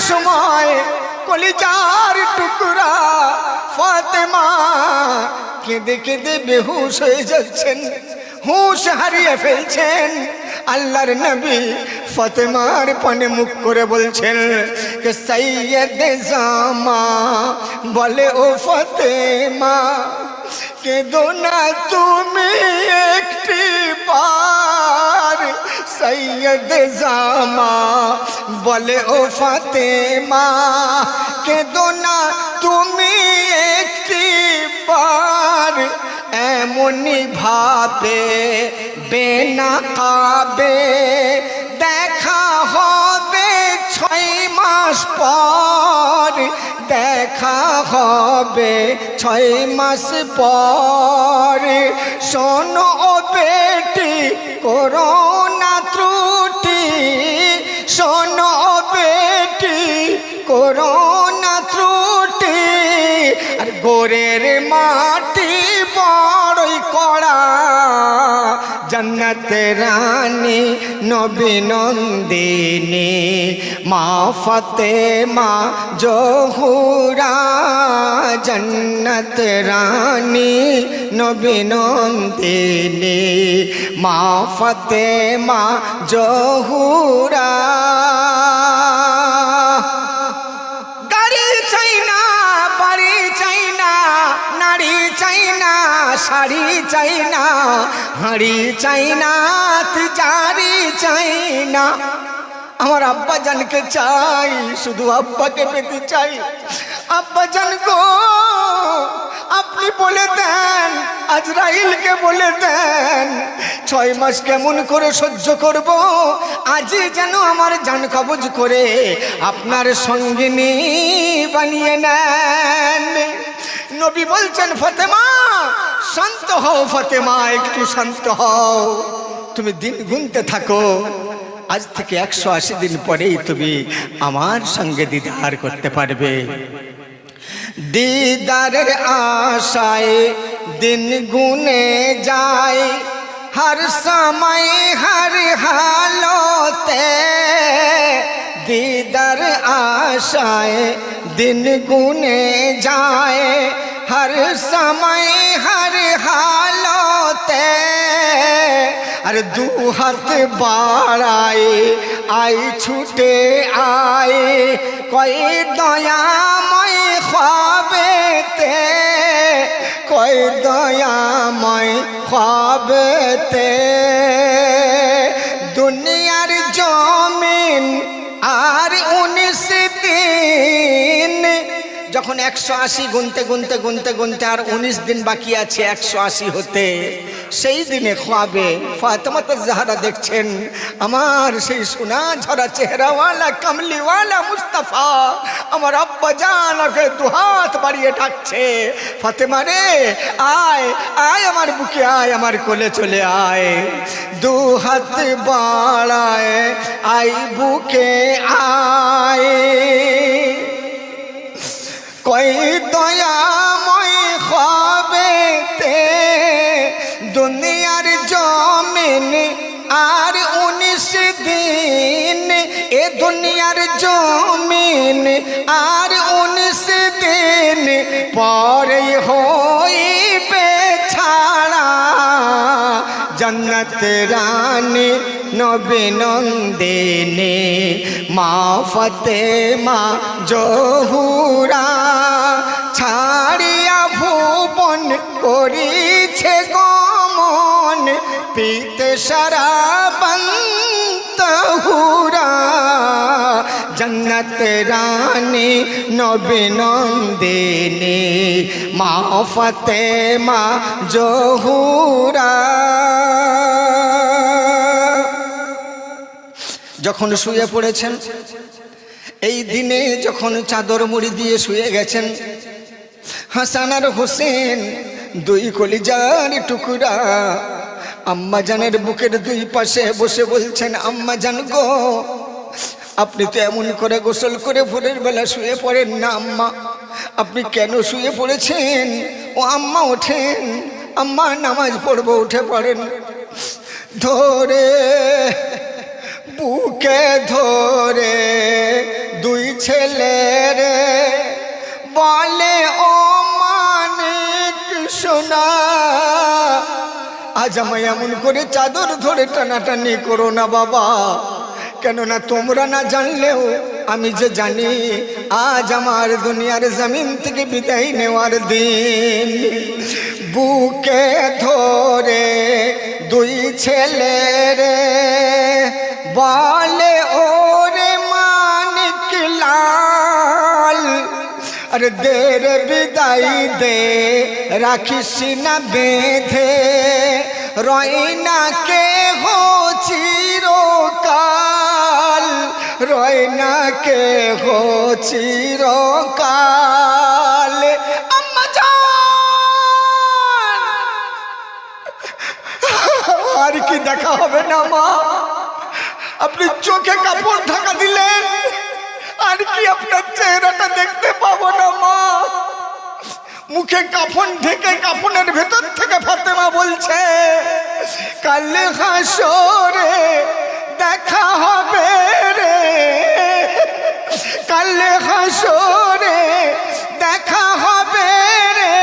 সময় কলিজার টুকরা ফাতেমা কেঁদে কেঁদে বেহুশ হয়ে যাচ্ছেন, হুঁশ হারিয়ে ফেলছেন। আল্লাহর নবী ফাতেমার পানে মুখ করে বলছেন যে সৈয়দে জামা, বলে ও ফাতেমা কেঁদো না তুমি একটি বার। সৈয়দে জামা, বলে ও ফাতেমা কেঁদো না তুমি একটি বার। এমনি ভাবে বেনাকাবে দেখা হবে 6 মাস পর, দেখা হবে 6 মাস পর। শোনো ও বেটি করো না ত্রুটি, শোনো ও বেটি করো না ত্রুটি। আর গোরের মাটি বড়ই কড়া, জন্নত রানী নবী নন্দিনী মা ফাতেমা জোহরা। জন্নত রানী নবী নন্দিনী মা ফাতেমা জোহরা। গাড়ি চাই না, বাড়ি চাই না, নারী চাই না, শাড়ি চাই না, হাঁড়ি চাই না, তিজারি চাই না। আমার আব্বা জানকে চাই, শুধু আব্বাকে পেতে চাই। আব্বা জান গো, আপনি বলে দেন, আজরাইলকে বলে দেন 6 মাস কেমন করে সহ্য করব। আজই যেন আমার জান কবজ করে আপনার সঙ্গিনী বানিয়ে নেন। নবী বলছেন ফাতেমা শান্ত হও, ফাতেমা একটু শান্ত হও, তুমি দিন গুনতে থাকো। আজ থেকে 180 দিন পরেই তুমি আমার সঙ্গে দিদার করতে পারবে। দিদারের আশায় দিন গুনে যায়, हर समय हर हालते दीदार आशाए दिन गुने जाए हर समय हर हालते अरे दू हाथ बाड़ाए आई छूटे आए कोई दयामय ख्वाबेते कोई दयामय ख्वाबेते दुनियार जमीन আর 19 দিন যখন 180 গুনতে গুনতে গুনতে গুনতে আর 19 দিন বাকি আছে 180 হতে সেই দিনে খ্বাবে ফাতেমা জাহরা দেখছেন আমার সেই সোনা ঝরা চেহারাওয়ালা কামলিওয়ালা মুস্তাফা আমার আব্বা জান ওকে দুহাত বাড়িয়ে ডাকছে ফাতেমা রে আয় আয় আমার বুকে আয় আমার কোলে চলে আয় দুহাত বাড়ায় আই বুকে আয় कोई दयामय ख्वाबेते दुनियार जमीन आर 19 दिन ए दुनियार जमीन आर 19 दिन परे होइबे छाड़ा जन्नत रानी नबी नंदिनी मा फातेमा जोहुरा छाड़िया भुवन करिछे गमन पीते शराबंत हुरा जन्नत रानी नबी नंदिनी मा फातेमा जोहुरा যখন শুয়ে পড়েছেন এই দিনে যখন চাদর মুড়ি দিয়ে শুয়ে গেছেন হাসান আর হোসেন দুই কলিজার টুকরা আম্মা জানের বুকের দুই পাশে বসে বলছেন আম্মা জান গো আপনি তো এমন করে গোসল করে ভোরের বেলা শুয়ে পড়েন না আম্মা আপনি কেন শুয়ে পড়েছেন ও আম্মা ওঠেন আম্মা নামাজ পড়বো উঠে পড়েন ধরে বুকে ধরে দুই ছেলে রে বলে ও মানিক সোনা, আজ আমায় এমন করে চাদর ধরে টানাটানি করো না বাবা, কেননা তোমরা না জানলেও আমি যে জানি আজ আমার দুনিয়ার জমিন থেকে বিদায় নেওয়ার দিন। বুকে ধরে দুই ছেলে রে বলে ওরে মানিক লাল, আরে দে রে বিদায় দে রাখিস না বেঁধে, রয়না কে হো চিরকাল, রয়না কে হো চিরকাল। আম্মা জান, আর কি দেখা হবে না মা? আপনি চোখে কাপড় ঢাকা দিলেন, আর কি আপনার চেহারাটা দেখতে পাবো না মা? মুখে কাফন ঢেকে কাফনের ভেতর থেকে ফাতেমা বলছে কাল হাসরে দেখা হবে রে, কাল হাসরে দেখা হবে রে,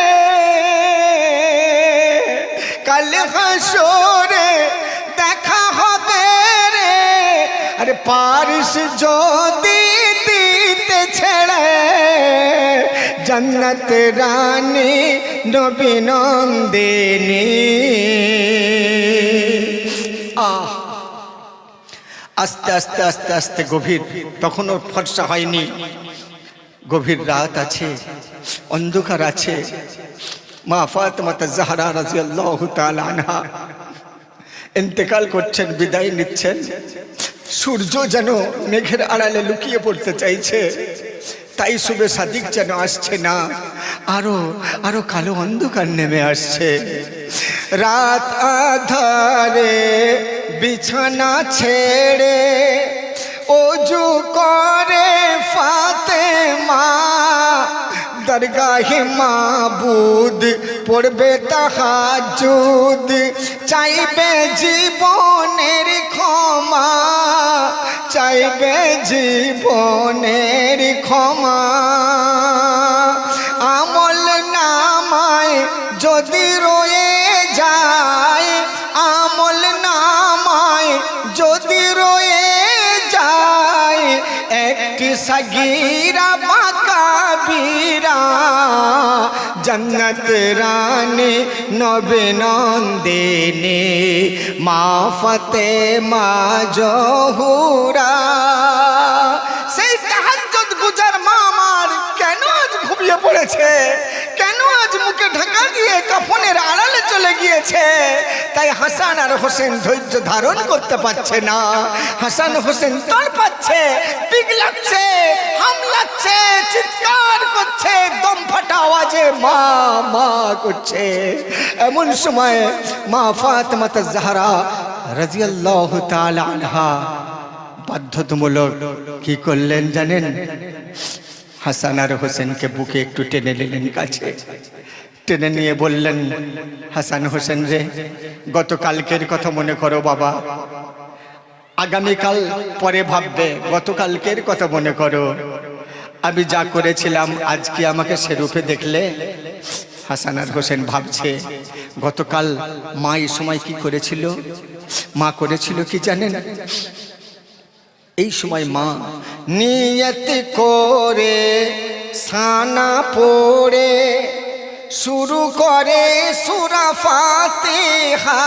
কাল হাসরে দেখা হবে রে। আরে পারিস যদি দিতে ছেড়ে জন্নত রানী নবী নন্দিনী। আস্তে আস্তে আস্তে আস্তে গভীর, তখনও ফর্সা হয়নি, গভীর রাত আছে, অন্ধকার আছে। মা ফাতেমা জাহরা রাদিয়াল্লাহু তাআলা আনহা ইন্তেকাল করছেন, বিদায় নিচ্ছেন। সূর্য যেন মেঘের আড়ালে লুকিয়ে পড়তে চাইছে, তাই শুভে সাদিক যেন আসছে না, আরো আরো কালো অন্ধকার নেমে আসছে। রাত আধারে বিছানা ছেড়ে ওযু করে ফাতেমা, দরগাহে মাবুদ পড়বে তাহাজ্জুদ, চাইবে জীবনের ক্ষমা, চাইবে জীবনের ক্ষমা। আমল নামায় যদি রয়ে যায়, আমল নামায় যদি রয়ে যায়, একটি সগীরা বা কাবীরা, জন্নত রানী নবী নন্দিনী মা ফাতেমা জহুরা। সেই তাহাজ্জুদ গুজার মা আমার কেন আজ ঘুমিয়ে পড়েছে, কেন আজ মুখে ঢাকা দিয়ে কাফনের আড়ালে চলে গিয়েছে? তাই হাসান আর হোসেন ধৈর্য ধারণ করতে পারছে না। হাসান হোসেন তড়পাচ্ছে, পিঘলাচ্ছে, হামলাচ্ছে, চিৎকার করছে, দম ফাটা আওয়াজে মা মা করছে। এমন সময় মা ফাতেমা জাহরা রাদিয়াল্লাহু তাআলা আনহা বাধ্যতামূলক কি করলেন জানেন? হাসান আর হোসেনকে বুকে একটু টেনে নিলেন কাছে, টেনে নিয়ে বললেন, হাসান হোসেন রে, গতকালকের কথা মনে করো বাবা, আগামীকাল পরে ভাববে, গতকালকের কথা মনে করো, আমি যা করেছিলাম আজ কি আমাকে সেরূপে দেখলে? হাসান আর হোসেন ভাবছে, গতকাল মা এই সময় কি করেছিল? মা করেছিল কি জানেন? এই সময় মা নিয়ত করে সানা পড়ে শুরু করে সূরা ফাতিহা।